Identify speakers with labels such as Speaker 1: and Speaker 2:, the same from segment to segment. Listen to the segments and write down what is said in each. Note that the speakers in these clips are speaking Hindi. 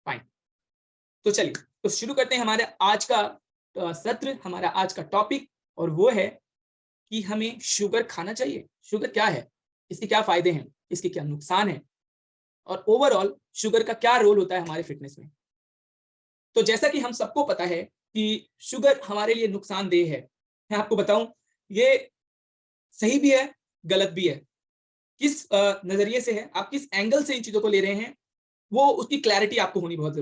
Speaker 1: फाइन। तो चलिए, तो शुरू करते हैं हमारे आज का सत्र, हमारा आज का टॉपिक, और वो है कि हमें शुगर खाना चाहिए। शुगर क्या है, इसके क्या फायदे हैं, इसके क्या नुकसान हैं, और ओवरऑल शुगर का क्या रोल होता है हमारे फिटनेस में। तो जैसा कि हम सबको पता है कि शुगर हमारे लिए नुकसानदेह है। मैं आपको बताऊं, ये सही भी है, गलत भी है। किस नजरिए से है, आप किस एंगल से इन चीजों को ले रहे हैं, वो उसकी क्लैरिटी आपको होनी बहुत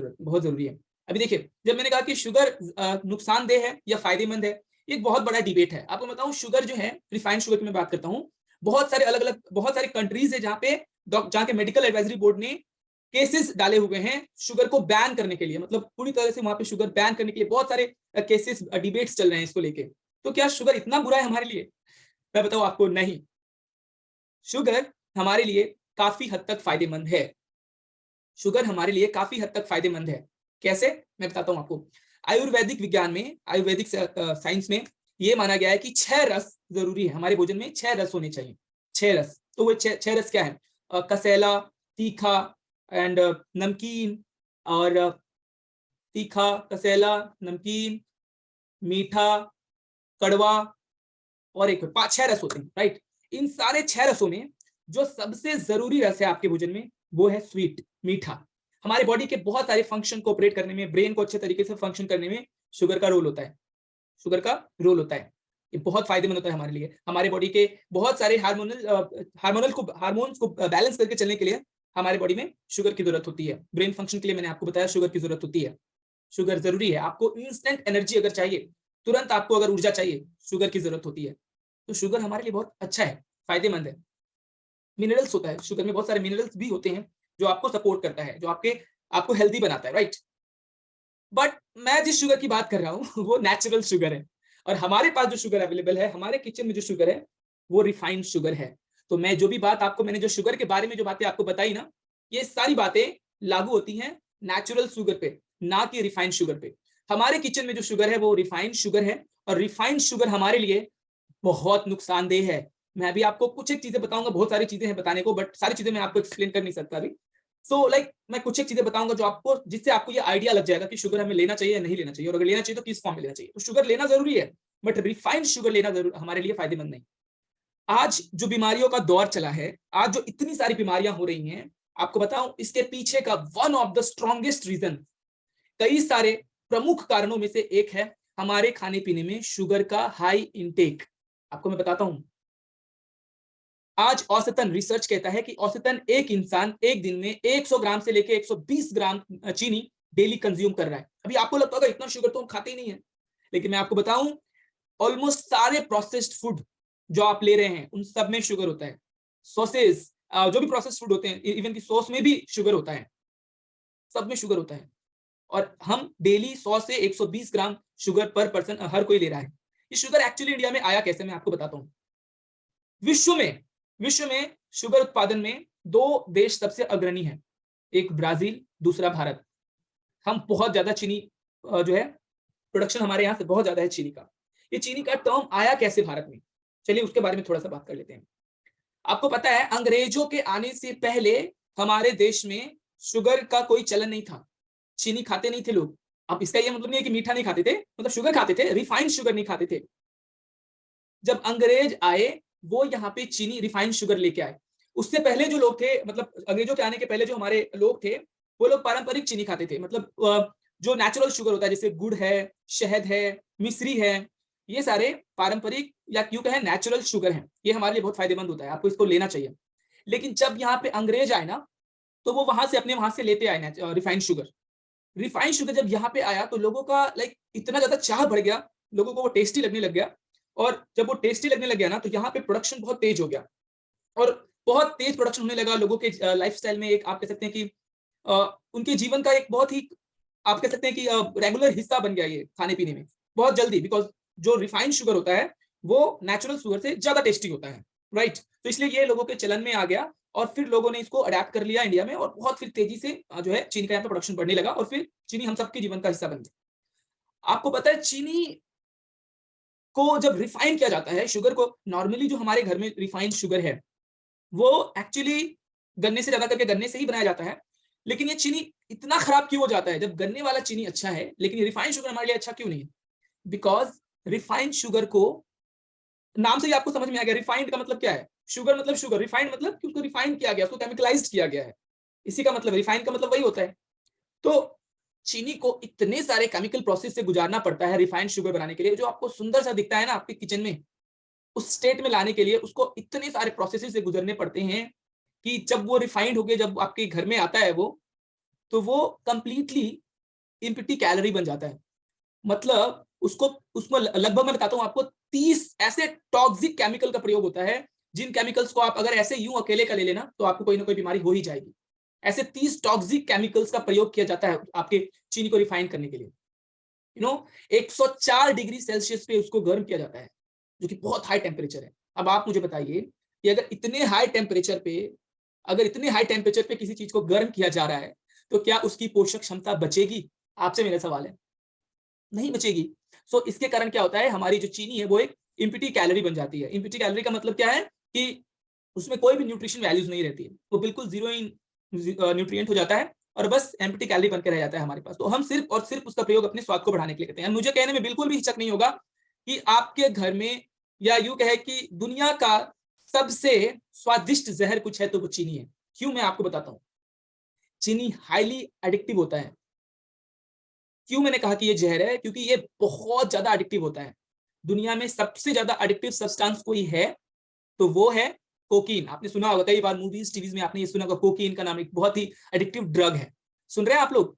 Speaker 1: जरूरी है। अभी देखिए, जब मैंने कहा कि शुगर नुकसानदेह है या फायदेमंद है, एक बहुत बड़ा डिबेट है। आपको बताऊं, शुगर जो है, रिफाइंड शुगर की मैं बात करता हूं, बहुत सारे कंट्रीज है जहां के मेडिकल एडवाइजरी बोर्ड ने केसेस डाले हुए हैं शुगर को बैन करने के लिए। मतलब पूरी तरह से वहां पे शुगर बैन करने के लिए बहुत सारे केसेस, डिबेट्स चल रहे हैं इसको लेके। तो क्या शुगर इतना बुरा है हमारे लिए? मैं बताऊं आपको, नहीं। शुगर हमारे लिए काफी हद तक फायदेमंद है। शुगर हमारे लिए काफी हद तक फायदेमंद है। कैसे, मैं बताता हूं आपको। आयुर्वेदिक विज्ञान में, आयुर्वेदिक साइंस में ये माना गया है कि 6 रस जरूरी है हमारे भोजन में। 6 रस होने चाहिए, 6 रस। तो वो 6 रस क्या है? कसेला, तीखा एंड नमकीन, और तीखा, कसेला, नमकीन, मीठा, कड़वा, और एक 5-6 रस होते हैं, राइट। इन सारे 6 रसों में जो सबसे जरूरी रस है आपके भोजन में, वो है स्वीट, मीठा। हमारे बॉडी के बहुत सारे फंक्शन को ऑपरेट करने में, ब्रेन को अच्छे तरीके से फंक्शन करने में शुगर का रोल होता है। शुगर का रोल होता है, ये बहुत फायदेमंद होता है हमारे लिए। हमारे बॉडी के बहुत सारे हार्मोन्स को बैलेंस करके चलने के लिए हमारे बॉडी में शुगर की जरूरत होती है। ब्रेन फंक्शन के लिए मैंने आपको बताया शुगर की जरूरत होती है। शुगर जरूरी है। आपको इंस्टेंट एनर्जी अगर चाहिए, तुरंत आपको अगर ऊर्जा चाहिए, शुगर की जरूरत होती है। तो शुगर हमारे लिए बहुत अच्छा है, फायदेमंद है। मिनरल्स होता है शुगर में, बहुत सारे मिनरल्स भी होते हैं जो आपको सपोर्ट करता है, जो आपको हेल्दी बनाता है, राइट। बट मैं जिस शुगर की बात कर रहा हूँ वो नेचुरल शुगर है। और हमारे पास जो शुगर अवेलेबल है, हमारे किचन में जो शुगर है, वो रिफाइंड शुगर है। तो मैं जो भी बात आपको, मैंने जो शुगर के बारे में जो बातें आपको बताई ना, ये सारी बातें लागू होती हैं नेचुरल शुगर पे, ना कि रिफाइंड शुगर पे। हमारे किचन में जो शुगर है वो रिफाइंड शुगर है, और रिफाइंड शुगर हमारे लिए बहुत नुकसानदेह है। मैं अभी आपको कुछ एक चीजें बताऊंगा, बहुत सारी चीजें हैं बताने को, बट सारी चीजें मैं आपको एक्सप्लेन कर नहीं सकता अभी। मैं कुछ एक चीजें बताऊंगा जो आपको, जिससे आपको ये आइडिया लग जाएगा कि शुगर हमें लेना चाहिए या नहीं लेना चाहिए, और अगर लेना चाहिए तो किस फॉर्म में लेना चाहिए। तो शुगर लेना जरूरी है, बट रिफाइंड शुगर लेना जरूर हमारे लिए फायदेमंद नहीं। आज जो बीमारियों का दौर चला है, आज जो इतनी सारी बीमारियां हो रही हैं, आपको बताऊं, इसके पीछे का one of the strongest reason, कई सारे प्रमुख कारणों में से एक है हमारे खाने पीने में शुगर का हाई इंटेक। आपको मैं बताता हूं, आज औसतन रिसर्च कहता है कि औसतन एक इंसान एक दिन में 100 ग्राम से लेकर 120 ग्राम चीनी डेली कंज्यूम कर रहा है। अभी आपको लगता होगा इतना शुगर तो हम खाते ही नहीं है, लेकिन मैं आपको बताऊं, ऑलमोस्ट सारे प्रोसेस्ड फूड जो आप ले रहे हैं, उन सब में शुगर होता है। सॉसेस, जो भी प्रोसेस्ड फूड होते हैं, इवन की सॉस में भी शुगर होता है, सब में शुगर होता है। और हम डेली 100 से 120 ग्राम शुगर पर पर्सन हर कोई ले रहा है। ये शुगर एक्चुअली इंडिया में आया कैसे, मैं आपको बताता हूँ। विश्व में शुगर उत्पादन में 2 देश सबसे अग्रणी हैं, एक ब्राजील, दूसरा भारत। हम बहुत ज्यादा चीनी जो है प्रोडक्शन हमारे यहाँ से बहुत ज्यादा है चीनी का। ये चीनी का टर्म आया कैसे भारत में, चलिए उसके बारे में थोड़ा सा बात कर लेते हैं। आपको पता है, अंग्रेजों के आने से पहले हमारे देश में शुगर का कोई चलन नहीं था, चीनी खाते नहीं थे लोग। अब इसका ये मतलब नहीं है कि मीठा नहीं खाते थे, मतलब शुगर खाते थे, रिफाइंड शुगर नहीं खाते थे। जब अंग्रेज आए, वो यहाँ पे चीनी रिफाइंड शुगर लेके आए। उससे पहले जो लोग थे, मतलब अंग्रेजों के आने के पहले जो हमारे लोग थे, वो लोग पारंपरिक चीनी खाते थे। मतलब जो नेचुरल शुगर होता है, जैसे गुड़ है, शहद है, मिश्री है, ये सारे पारंपरिक या क्यों कहें नेचुरल शुगर है। ये हमारे लिए बहुत फायदेमंद होता है, आपको इसको लेना चाहिए। लेकिन जब यहाँ पे अंग्रेज आए ना, तो वो वहां से लेते आए रिफाइंड शुगर। रिफाइंड शुगर जब यहाँ पे आया, तो लोगों का इतना ज्यादा चाह बढ़ गया, लोगों को वो टेस्टी लगने लग गया। और जब वो टेस्टी लगने लग गया ना, तो यहाँ पे प्रोडक्शन बहुत तेज हो गया, और बहुत तेज प्रोडक्शन होने लगा। लोगों के लाइफस्टाइल में एक, आप कह सकते हैं कि उनके जीवन का एक बहुत ही, आप कह सकते हैं कि रेगुलर हिस्सा बन गया ये खाने पीने में बहुत जल्दी। बिकॉज जो रिफाइंड शुगर होता है वो नेचुरल शुगर से ज्यादा टेस्टी होता है, राइट। तो इसलिए ये लोगों के चलन में आ गया, और फिर लोगों ने इसको अडेप्ट कर लिया इंडिया में, और बहुत फिर तेजी से जो है चीनी का यहाँ पे प्रोडक्शन बढ़ने लगा, और फिर चीनी हम सबके जीवन का हिस्सा बन गया। आपको पता है, चीनी को जब रिफाइन किया जाता है, शुगर को नॉर्मली जो हमारे घर में रिफाइंड शुगर है, वो एक्चुअली गन्ने से, ज्यादा करके गन्ने से ही बनाया जाता है। लेकिन ये चीनी इतना खराब क्यों हो जाता है? जब गन्ने वाला चीनी अच्छा है, लेकिन ये रिफाइंड शुगर हमारे लिए अच्छा क्यों नहीं है? बिकॉज रिफाइंड शुगर को, नाम से ही आपको समझ में आ गया, रिफाइंड का मतलब क्या है? शुगर मतलब शुगर, रिफाइंड मतलब कि उसको रिफाइंड किया गया, उसको केमिकलाइज्ड किया गया है। इसी का मतलब, रिफाइंड का मतलब वही होता है। तो चीनी को इतने सारे केमिकल प्रोसेस से गुजारना पड़ता है रिफाइंड शुगर बनाने के लिए। जो आपको सुंदर सा दिखता है ना आपके किचन में, उस स्टेट में लाने के लिए उसको इतने सारे प्रोसेसेस से गुजरने पड़ते हैं कि जब वो रिफाइंड होके जब आपके घर में आता है वो, तो वो कंप्लीटली एम्प्टी कैलोरी बन जाता है। मतलब उसको उसमें लगभग मैं बताता हूँ आपको 30 ऐसे टॉक्सिक केमिकल का प्रयोग होता है, जिन केमिकल्स को आप अगर ऐसे यूं अकेले का ले लेना तो आपको कोई ना कोई बीमारी हो ही जाएगी। ऐसे 30 टॉक्सिक केमिकल्स का प्रयोग किया जाता है आपके चीनी को रिफाइन करने के लिए। 104 डिग्री सेल्सियस पे उसको गर्म किया जाता है, जो कि बहुत हाई टेम्परेचर है। अब आप मुझे बताइए कि अगर इतने हाई टेम्परेचर पे किसी चीज को गर्म किया जा रहा है, तो क्या उसकी पोषक क्षमता बचेगी? आपसे मेरा सवाल है, नहीं बचेगी। सो इसके कारण क्या होता है, हमारी जो चीनी है वो एक इम्पिटी कैलोरी बन जाती है। इम्पिटी कैलोरी का मतलब क्या है कि उसमें कोई भी न्यूट्रिशन वैल्यूज नहीं रहती है, वो बिल्कुल जीरो इन न्यूट्रिएंट हो जाता है और बस एम्प्टी कैलोरी बन के रह जाता है हमारे पास। तो हम सिर्फ और सिर्फ उसका प्रयोग अपने स्वाद को बढ़ाने के लिए करते हैं। मुझे कहने में बिल्कुल भी हिचक नहीं होगा कि आपके घर में, या यूं कहे कि दुनिया का सबसे स्वादिष्ट जहर कुछ है तो वो चीनी है। क्यों? मैं आपको बताता हूं। चीनी हाईली एडिक्टिव होता है। क्यों मैंने कहा कि ये जहर है? क्योंकि ये बहुत ज्यादा एडिक्टिव होता है। दुनिया में सबसे ज्यादा एडिक्टिव सब्सटेंस कोई है तो वो है कोकीन। आपने सुना होगा, कई बार मूवीज टीवीज में आपने ये सुना होगा, कोकीन का नाम एक बहुत ही एडिक्टिव ड्रग है। सुन रहे हैं आप लोग?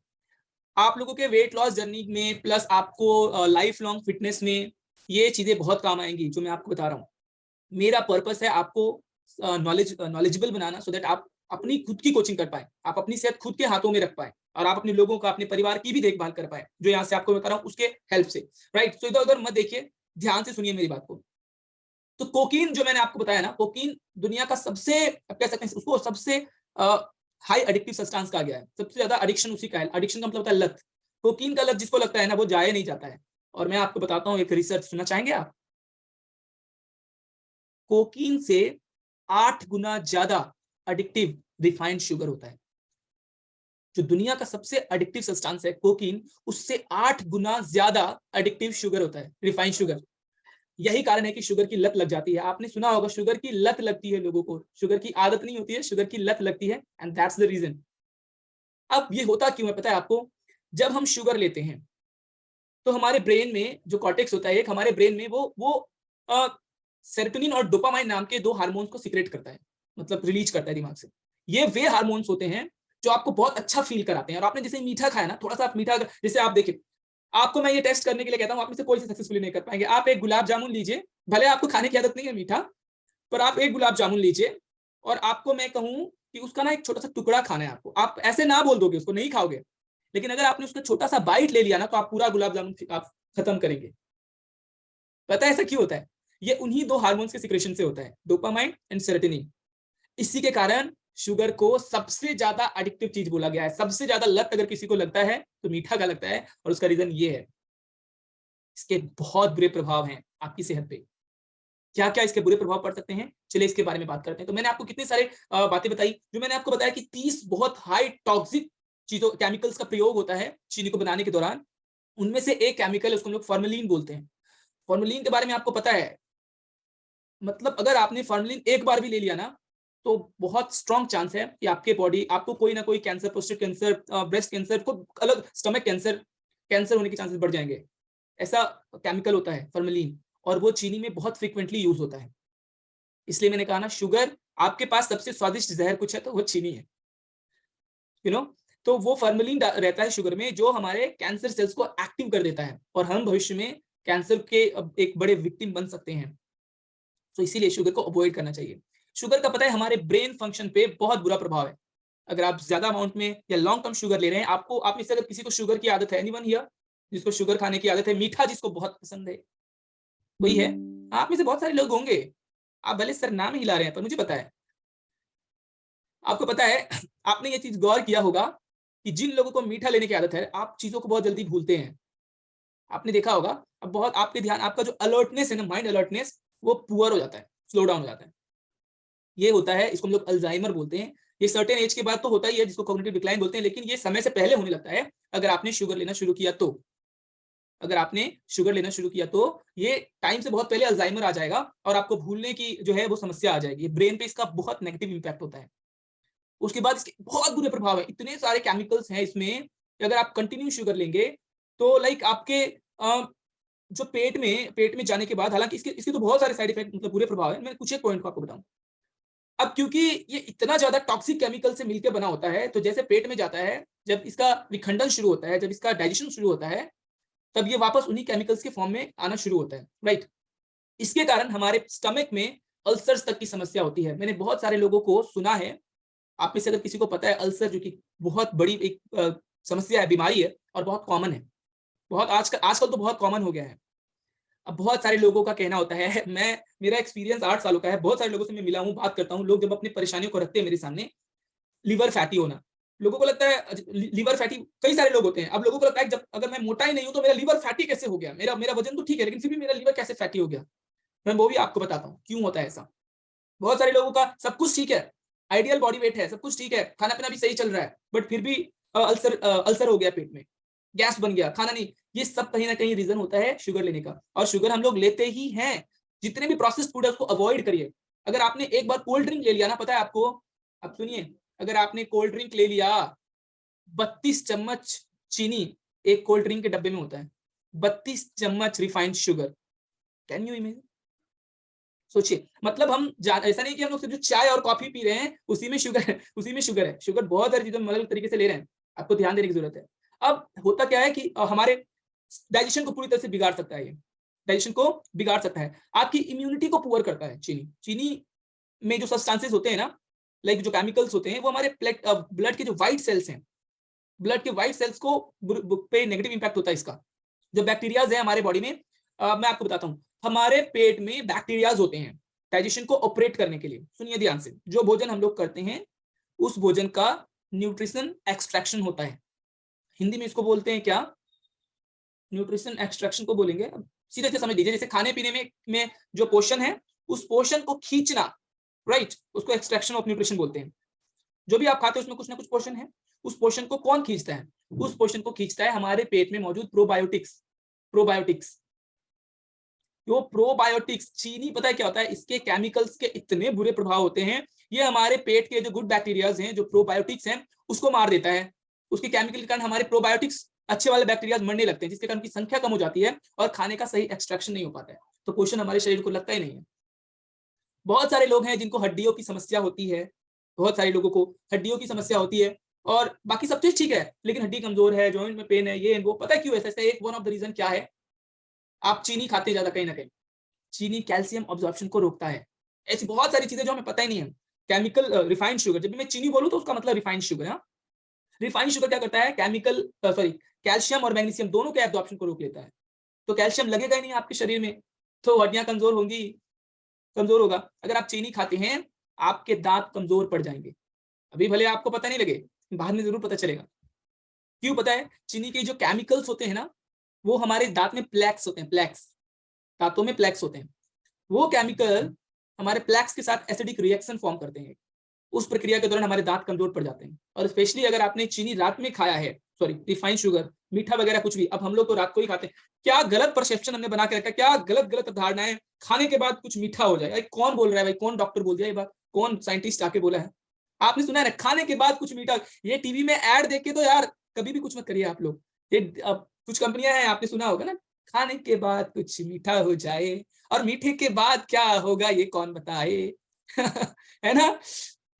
Speaker 1: आप लोगों के वेट लॉस जर्नी में, प्लस आपको लाइफ लॉन्ग फिटनेस में ये चीजें बहुत काम आएंगी जो मैं आपको बता रहा हूँ। मेरा पर्पस है आपको नॉलेजेबल बनाना, सो दैट आप अपनी खुद की कोचिंग कर पाए, आप अपनी सेहत खुद के हाथों में रख पाए और आप अपने लोगों का, अपने परिवार की भी देखभाल कर पाए, जो यहाँ से आपको बता रहा हूँ उसके हेल्प से। राइट? तो इधर उधर मत देखिए, ध्यान से सुनिए मेरी बात को। तो कोकीन जो मैंने आपको बताया ना, कोकीन दुनिया का सबसे, आप कह सकते हैं उसको सबसे हाई एडिक्टिव सब्सटेंस कहा गया है। सबसे ज्यादा एडिक्शन उसी का है। एडिक्शन का मतलब होता है लत। कोकीन का लत जिसको लगता है ना, वो जाया नहीं जाता है। और मैं आपको बताता हूँ एक रिसर्च, सुनना चाहेंगे आप? कोकीन से 8 गुना ज्यादा एडिक्टिव रिफाइंड शुगर होता है। जो दुनिया का सबसे एडिक्टिव सब्सटेंस है कोकीन, उससे 8 गुना ज्यादा एडिक्टिव शुगर होता है, रिफाइंड शुगर। यही कारण है कि शुगर की लत लग जाती है। आपने सुना होगा शुगर की लत लगती है लोगों को, शुगर की आदत नहीं होती है, शुगर की लत लगती है, एंड दैट्स द रीजन। अब ये होता क्यों है पता है आपको? जब हम शुगर लेते हैं तो हमारे ब्रेन में जो कॉर्टेक्स होता है एक, हमारे ब्रेन में वो सेरोटोनिन और डोपामाइन नाम के दो हार्मोन्स को सीक्रेट करता है, मतलब रिलीज करता है दिमाग से। ये वे हार्मोन्स होते हैं जो आपको बहुत अच्छा फील कराते हैं। और आपने जैसे मीठा खाया ना, थोड़ा सा आप मीठा, जैसे आप देखिए, आपको मैं ये टेस्ट करने के लिए कहता हूँ, आप में से कोई सक्सेसफुली नहीं कर पाएंगे। आप एक गुलाब जामुन लीजिए, भले आपको खाने की आदत नहीं है मीठा, पर आप एक गुलाब जामुन लीजिए और आपको मैं कहूँ कि उसका ना एक छोटा सा टुकड़ा खाना है आपको। आप ऐसे ना बोल दोगे, उसको नहीं खाओगे, लेकिन अगर आपने उसका छोटा सा बाइट ले लिया ना, तो आप पूरा गुलाब जामुन आप खत्म करेंगे। पता है ऐसा क्यों होता है? ये उन्हीं दो हार्मोन्स के सिक्रेशन से होता है, डोपामाइन एंड सेरोटोनिन। इसी के कारण शुगर को सबसे ज्यादा एडिक्टिव चीज बोला गया है। सबसे ज्यादा लत अगर किसी को लगता है तो मीठा का लगता है, और उसका रीजन ये है। इसके बहुत बुरे प्रभाव हैं आपकी सेहत पे। क्या क्या इसके बुरे प्रभाव पड़ सकते हैं, चलिए इसके बारे में बात करते हैं। तो मैंने आपको कितने सारे बातें बताई। जो मैंने आपको बताया कि 30 बहुत हाई टॉक्सिक चीजों, केमिकल्स का प्रयोग होता है चीनी को बनाने के दौरान। उनमें से एक केमिकल है, उसको हम लोग फॉर्मेलिन बोलते हैं। फॉर्मेलिन के बारे में आपको पता है? मतलब अगर आपने फॉर्मेलिन एक बार भी ले लिया ना, तो बहुत स्ट्रॉन्ग चांस है कि आपके बॉडी, आपको कोई ना कोई cancer, prostate cancer, breast cancer, को अलग स्टमक कैंसर, कैंसर होने के चांसेस बढ़ जाएंगे। ऐसा केमिकल होता है फॉर्मेलिन, और वो चीनी में बहुत फ्रीक्वेंटली यूज होता है। इसलिए मैंने कहा ना, शुगर, आपके पास सबसे स्वादिष्ट जहर कुछ है तो वो चीनी है। यू नो तो वो फॉर्मेलिन रहता है शुगर में, जो हमारे कैंसर सेल्स को एक्टिव कर देता है, और हम भविष्य में कैंसर के एक बड़े विक्टिम बन सकते हैं। तो इसीलिए शुगर को अवॉइड करना चाहिए। शुगर का पता है हमारे ब्रेन फंक्शन पे बहुत बुरा प्रभाव है। अगर आप ज्यादा अमाउंट में या लॉन्ग टर्म शुगर ले रहे हैं, आपको, आप में से अगर किसी को शुगर की आदत है, एनीवन हियर जिसको शुगर खाने की आदत है, मीठा जिसको बहुत पसंद है, कोई है? आप में से बहुत सारे लोग होंगे। आप भले सर नाम हिला रहे हैं, पर मुझे पता है, आपको पता है, आपने ये चीज गौर किया होगा कि जिन लोगों को मीठा लेने की आदत है, आप चीजों को बहुत जल्दी भूलते हैं। आपने देखा होगा, अब बहुत आपके ध्यान, आपका जो अलर्टनेस है ना, माइंड अलर्टनेस, वो पुअर हो जाता है, स्लो डाउन हो जाता है। ये होता है, इसको हम लोग अल्जाइमर बोलते हैं, ये सर्टेन एज के बाद तो होता ही है, जिसको कॉग्निटिव डिक्लाइन बोलते हैं, लेकिन ये समय से पहले होने लगता है अगर आपने शुगर लेना शुरू किया तो। अगर आपने शुगर लेना शुरू किया तो ये टाइम से बहुत पहले अल्जाइमर आ जाएगा और आपको भूलने की जो है वो समस्या आ जाएगी। ब्रेन पे इसका बहुत नेगेटिव इंपैक्ट होता है। उसके बाद इसके बहुत बुरे प्रभाव है, इतने सारे केमिकल्स हैं इसमें कि अगर आप कंटिन्यू शुगर लेंगे तो लाइक आपके जो पेट में जाने के बाद, हालांकि इसके इसके तो बहुत सारे साइड इफेक्ट मतलब बुरे प्रभाव है, मैं कुछ एक पॉइंट को आपको बताऊं। अब क्योंकि ये इतना ज्यादा टॉक्सिक केमिकल से मिलकर बना होता है, तो जैसे पेट में जाता है, जब इसका विखंडन शुरू होता है, जब इसका डाइजेशन शुरू होता है, तब ये वापस उन्हीं केमिकल्स के फॉर्म में आना शुरू होता है, राइट। इसके कारण हमारे स्टमक में अल्सर्स तक की समस्या होती है। मैंने बहुत सारे लोगों को सुना है, आप में से अगर किसी को पता है अल्सर जो कि बहुत बड़ी एक समस्या है, बीमारी है और बहुत कॉमन है, बहुत आजकल तो बहुत कॉमन हो गया है। अब बहुत सारे लोगों का कहना होता है, मेरा एक्सपीरियंस 8 सालों का है, बहुत सारे लोगों से मैं मिला हूँ, बात करता हूँ, लोग जब अपनी परेशानियों को रखते हैं मेरे सामने, लिवर फैटी होना, लोगों को लगता है लिवर फैटी, कई सारे लोग होते हैं, अब लोगों को लगता है जब अगर मैं मोटा ही नहीं हूं तो मेरा लिवर फैटी कैसे हो गया, मेरा वजन तो ठीक है लेकिन फिर भी मेरा लिवर कैसे फैटी हो गया। मैं वो भी आपको बताता हूँ क्यों होता है ऐसा। बहुत सारे लोगों का सब कुछ ठीक है, आइडियल बॉडी वेट है, सब कुछ ठीक है, खाना पीना भी सही चल रहा है, बट फिर भी अल्सर हो गया पेट में, गैस बन गया, खाना नहीं। ये सब कहीं ना कहीं रीजन होता है शुगर लेने का, और शुगर हम लोग लेते ही हैं। जितने भी प्रोसेस्ड फूड है उसको अवॉइड करिए। अगर आपने एक बार कोल्ड ड्रिंक ले लिया ना, पता है आपको, अब सुनिए, अगर आपने कोल्ड ड्रिंक ले लिया, 32 चम्मच चीनी एक कोल्ड ड्रिंक के डब्बे में होता है, 32 चम्मच refined sugar. Can you imagine? सोचिए, मतलब हम ऐसा नहीं कि हम लोग सिर्फ जो चाय और कॉफी पी रहे हैं उसी में शुगर है, उसी में शुगर है। शुगर बहुत सारी चीजों में अलग तरीके से ले रहे हैं, आपको ध्यान देने की जरूरत है। अब होता क्या है कि हमारे डाइजेशन को पूरी तरह से बिगाड़ सकता है, ये डाइजेशन को बिगाड़ सकता है, आपकी इम्यूनिटी को पुअर करता है। चीनी में जो सब्सटेंसेस होते हैं ना, लाइक जो केमिकल्स होते हैं, वो हमारे ब्लड के जो व्हाइट सेल्स हैं, ब्लड के व्हाइट सेल्स को पे नेगेटिव इंपैक्ट होता है इसका। जो बैक्टीरियाज है हमारे बॉडी में, मैं आपको बताता हूँ, हमारे पेट में बैक्टीरियाज होते हैं डाइजेशन को ऑपरेट करने के लिए। सुनिए ध्यान से, जो भोजन हम लोग करते हैं उस भोजन का न्यूट्रिशन एक्सट्रैक्शन होता है। हिंदी में इसको बोलते हैं क्या? न्यूट्रिशन एक्सट्रैक्शन को बोलेंगे। सीधे से समझ लीजिए, जैसे खाने पीने में जो पोषण है उस पोषण को खींचना, राइट, उसको एक्सट्रैक्शन ऑफ न्यूट्रिशन बोलते हैं। जो भी आप खाते हैं उसमें कुछ ना कुछ पोषण है, उस पोषण को कौन खींचता है? उस पोषण को खींचता है हमारे पेट में मौजूद प्रोबायोटिक्स। जो प्रोबायोटिक्स, चीनी, पता है क्या होता है, इसके केमिकल्स के इतने बुरे प्रभाव होते हैं, ये हमारे पेट के जो गुड बैक्टीरियाज हैं, जो प्रोबायोटिक्स हैं, उसको मार देता है। उसके केमिकल के कारण हमारे प्रोबायोटिक्स, अच्छे वाले बैक्टीरियाज मरने लगते हैं, जिसके कारण उनकी संख्या कम हो जाती है और खाने का सही एक्सट्रैक्शन नहीं हो पाता है, तो पोषण हमारे शरीर को लगता ही नहीं है। बहुत सारे लोग हैं जिनको हड्डियों की समस्या होती है, बहुत सारे लोगों को हड्डियों की समस्या होती है, और बाकी सब चीज ठीक है, लेकिन हड्डी कमजोर है, जॉइंट में पेन है, ये वो, पता है क्यों ऐसा? एक वन ऑफ द रीजन क्या है? आप चीनी खाते ज्यादा, कहीं ना कहीं चीनी कैल्शियम अब्जॉर्प्शन को रोकता है। ऐसी बहुत सारी चीजें जो हमें पता ही नहीं है। केमिकल रिफाइंड शुगर, जब भी मैं चीनी बोलूं तो उसका मतलब रिफाइंड शुगर है। रिफाइंड शुगर क्या करता है? कैल्शियम और मैग्नीशियम दोनों के एब्जॉर्प्शन को रोक लेता है, तो कैल्शियम लगेगा ही नहीं आपके शरीर में, तो हड्डियां कमजोर होंगी, कमजोर होगा। अगर आप चीनी खाते हैं, आपके दांत कमजोर पड़ जाएंगे। अभी भले आपको पता नहीं लगे, बाद में जरूर पता चलेगा। क्यों पता है? चीनी के जो केमिकल्स होते हैं ना, वो हमारे दांत में प्लेक्स होते हैं, प्लेक्स, दांतों में प्लेक्स होते हैं। वो केमिकल हमारे प्लेक्स के साथ एसिडिक रिएक्शन फॉर्म करते हैं। उस प्रक्रिया के दौरान हमारे दांत कमजोर पड़ जाते हैं। और स्पेशली अगर आपने चीनी रात में खाया है, रिफाइंड शुगर, मीठा वगैरह कुछ भी, अब हम लोग तो रात को ही खाते हैं। क्या गलत परसेप्शन हमने बना के रखा है, क्या गलत गलत धारणाएं, खाने के बाद कुछ मीठा हो जाए। कौन बोल रहा है भाई? कौन डॉक्टर बोल दिया ये बात? कौन साइंटिस्ट आके बोला है? आपने सुना है ना, खाने के बाद कुछ मीठा? ये टीवी में ऐड देख के तो यार कभी भी कुछ मत करिए आप लोग। ये अब कुछ कंपनियां हैं, आपने सुना होगा ना, खाने के बाद कुछ मीठा हो जाए, और मीठे के बाद क्या होगा ये कौन बताए। है ना?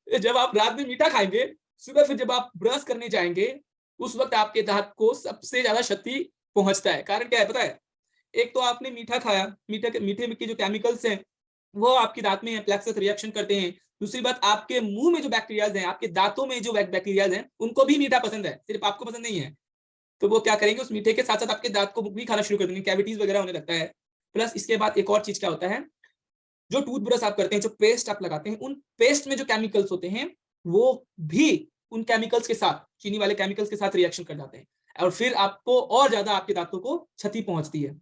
Speaker 1: जब आप रात में मीठा खाएंगे, सुबह फिर जब आप ब्रश करने जाएंगे, उस वक्त आपके दांत को सबसे ज्यादा क्षति पहुंचता है। कारण क्या है पता है? एक तो आपने मीठा खाया, मीठे में के जो केमिकल्स हैं वो आपके दांत में प्लेक्सस रिएक्शन करते हैं। दूसरी बात, आपके मुंह में जो बैक्टीरियाज हैं, आपके दांतों में जो बैक्टीरियाज हैं, उनको भी मीठा पसंद है, सिर्फ आपको पसंद नहीं है। तो वो क्या करेंगे, उस मीठे के साथ साथ आपके दांत को भी खाना शुरू कर देंगे, कैविटीज वगैरह होने लगता है। प्लस इसके बाद एक और चीज क्या होता है, जो टूथब्रश आप करते हैं, जो पेस्ट आप लगाते हैं, उन पेस्ट में जो केमिकल्स होते हैं वो भी उन केमिकल्स के साथ, चीनी वाले केमिकल्स के साथ रिएक्शन कर जाते हैं, और फिर आपको और ज्यादा आपके दांतों को क्षति पहुंचती है।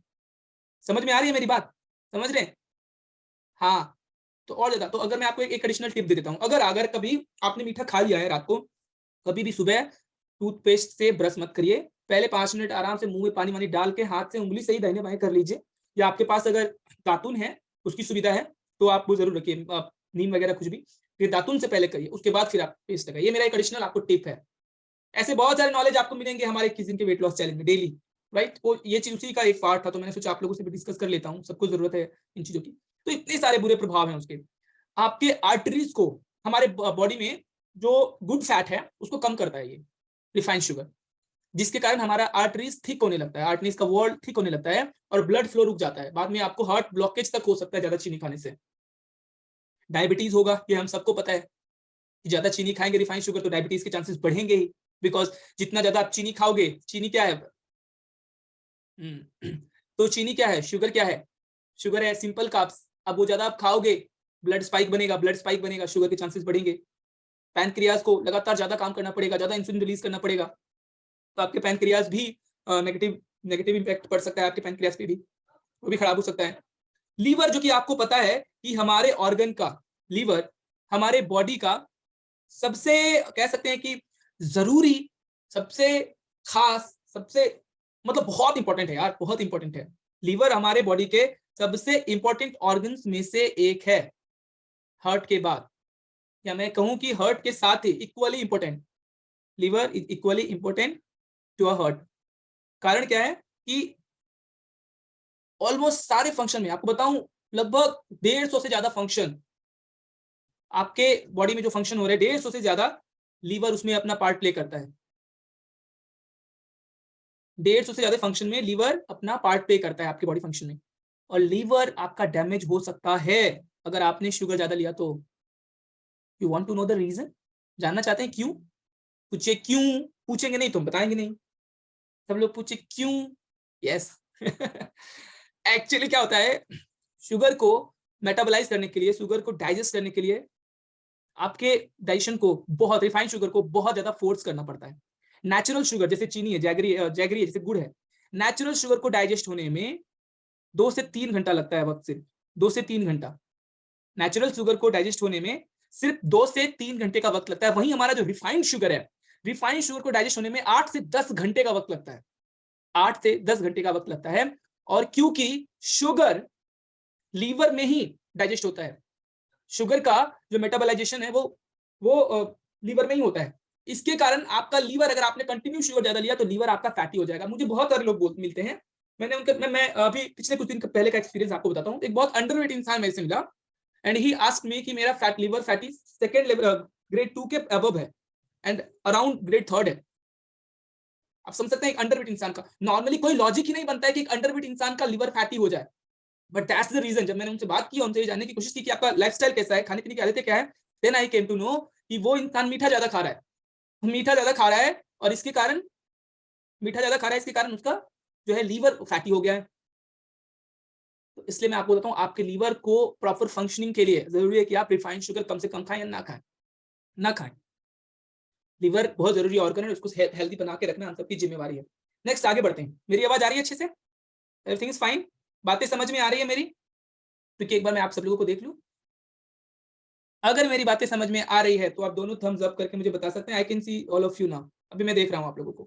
Speaker 1: समझ में आ रही है मेरी बात? समझ रहे हैं? हाँ, तो और ज्यादा। तो अगर मैं आपको एक एडिशनल टिप दे देता हूँ, अगर कभी आपने मीठा खा लिया है रात को, कभी भी सुबह टूथपेस्ट से ब्रश मत करिए, पहले 5 मिनट आराम से मुंह में पानी वानी डाल के हाथ से उंगली से ही दाहिने बाएं कर लीजिए, या आपके पास अगर दातुन है, उसकी सुविधा है, तो आप वो जरूर रखिए, नीम वगैरह कुछ भी, फिर दातुन से पहले करिए, उसके बाद फिर आप पेस्ट लगाइए। ये मेरा एक एडिशनल आपको टिप है। ऐसे बहुत सारे नॉलेज आपको मिलेंगे हमारे किसी दिन के वेट लॉस चैलेंज में डेली, राइट। वो ये चीज उसी का एक पार्ट था, तो मैंने सोचा आप लोगों से भी डिस्कस कर लेता हूँ, सबको जरूरत है इन चीजों की। तो इतने सारे बुरे प्रभाव हैं उसके। आपके आर्टरीज को, हमारे बॉडी में जो गुड फैट है उसको कम करता है ये रिफाइंड शुगर, जिसके कारण हमारा आर्टरीज थिक होने लगता है, आर्टरीज का वॉल थिक होने लगता है और ब्लड फ्लो रुक जाता है। बाद में आपको हार्ट ब्लॉकेज तक हो सकता है ज्यादा चीनी खाने से। डायबिटीज होगा, ये हम सबको पता है कि ज्यादा चीनी खाएंगे रिफाइंड शुगर तो डायबिटीज के चांसेस बढ़ेंगे ही, बिकॉज जितना ज्यादा आप चीनी खाओगे, चीनी क्या है, तो चीनी क्या है, शुगर क्या है, शुगर है सिंपल कार्ब्स। अब वो ज्यादा आप खाओगे, ब्लड स्पाइक बनेगा, शुगर के चांसेस बढ़ेंगे। पैनक्रियाज को लगातार ज्यादा काम करना पड़ेगा, ज्यादा इंसुलिन रिलीज करना पड़ेगा, तो आपके पैनक्रियाज भी नेगेटिव इंपैक्ट पड़ सकता है, आपके पैनक्रियाज पे भी, वो भी खराब हो सकता है। लीवर, जो कि आपको पता है कि हमारे ऑर्गन का, लीवर हमारे बॉडी का सबसे, कह सकते हैं कि जरूरी, सबसे खास, सबसे मतलब बहुत इंपॉर्टेंट है यार, बहुत इंपॉर्टेंट है। लीवर हमारे बॉडी के सबसे इंपॉर्टेंट ऑर्गन्स में से एक है, हार्ट के बाद, या मैं कहूं कि हार्ट के साथ ही equally important. Liver is equally important to a heart. कारण क्या है कि ऑलमोस्ट सारे फंक्शन में, आपको बताऊं, लगभग 150 से ज्यादा फंक्शन, आपके बॉडी में जो फंक्शन हो रहे हैं 150 से ज्यादा, लीवर उसमें अपना पार्ट प्ले करता है। 150 से ज्यादा फंक्शन में लीवर अपना पार्ट प्ले करता है आपके बॉडी फंक्शन में। और लीवर आपका डैमेज हो सकता है अगर आपने शुगर ज्यादा लिया तो। You want to know the reason, जानना चाहते हैं क्यों? पूछे क्यों, पूछेंगे नहीं तो हम बताएंगे नहीं, सब लोग पूछे क्यों। यस एक्चुअली क्या होता है, शुगर को मेटाबोलाइज करने के लिए, शुगर को डाइजेस्ट करने के लिए आपके डाइजेशन को बहुत, रिफाइंड शुगर को बहुत ज्यादा फोर्स करना पड़ता है। नेचुरल शुगर जैसे चीनी है, जैगरी है, जैसे गुड़ है, नेचुरल शुगर को डाइजेस्ट होने में 2 से 3 घंटा लगता है वक्त, सिर्फ 2 से 3 घंटा। नेचुरल शुगर को डाइजेस्ट होने में सिर्फ 2 से 3 घंटे का वक्त लगता है। वहीं हमारा जो रिफाइंड शुगर है, रिफाइंड शुगर को डाइजेस्ट होने में 8 से 10 घंटे का वक्त लगता है, 8 से 10 घंटे का वक्त लगता है। और क्योंकि शुगर लीवर में ही डाइजेस्ट होता है, शुगर का जो मेटाबोलाइजेशन है वो लीवर में ही होता है। इसके कारण आपका लीवर, अगर आपने कंटिन्यू शुगर ज्यादा लिया तो लीवर आपका फैटी हो जाएगा। मुझे बहुत सारे लोग मिलते हैं, मैंने उनके मैं अभी पिछले कुछ दिन पहले का एक्सपीरियंस आपको बताता हूँ। एक बहुत अंडरवेट इंसान मेरे से मिला एंड ही आस्क्ड मी कि मेरा fat, liver fatty second level, grade 2 के अबव है एंड अराउंड ग्रेड 3 है। आप समझ सकते हैं एक अंडरवेट इंसान का, नॉर्मली कोई लॉजिक ही नहीं बनता है कि एक अंडरवेट इंसान का लीवर फैटी हो जाए। But that's the reason. जब मैंने उनसे बात की, उनसे जानने की कोशिश की कि आपका लाइफस्टाइल कैसा है, खाने पीने की आदतें क्या है, then I came to know कि वो इंसान मीठा ज्यादा खा रहा है, मीठा ज्यादा खा रहा है, और इसके कारण, मीठा ज्यादा खा रहा है, इसके कारण उसका जो है लीवर फैटी हो गया है। तो इसलिए मैं आपको बताता हूँ, आपके लीवर को प्रॉपर फंक्शनिंग के लिए जरूरी है कि आप रिफाइंड शुगर कम से कम खाएं या ना खाएं, ना खाएं। लीवर बहुत जरूरी ऑर्गन है, उसको हेल्दी बना के रखना हम सबकी जिम्मेवारी है। नेक्स्ट आगे बढ़ते हैं। मेरी आवाज आ रही है अच्छे से? Everything is fine? बातें समझ में आ रही है मेरी? क्योंकि एक बार मैं आप सब लोगों को देख लूं, अगर मेरी बातें समझ में आ रही है तो आप दोनों थम्स अप करके मुझे बता सकते हैं। I can see all of you now. अभी मैं देख रहा हूं आप लोगों को।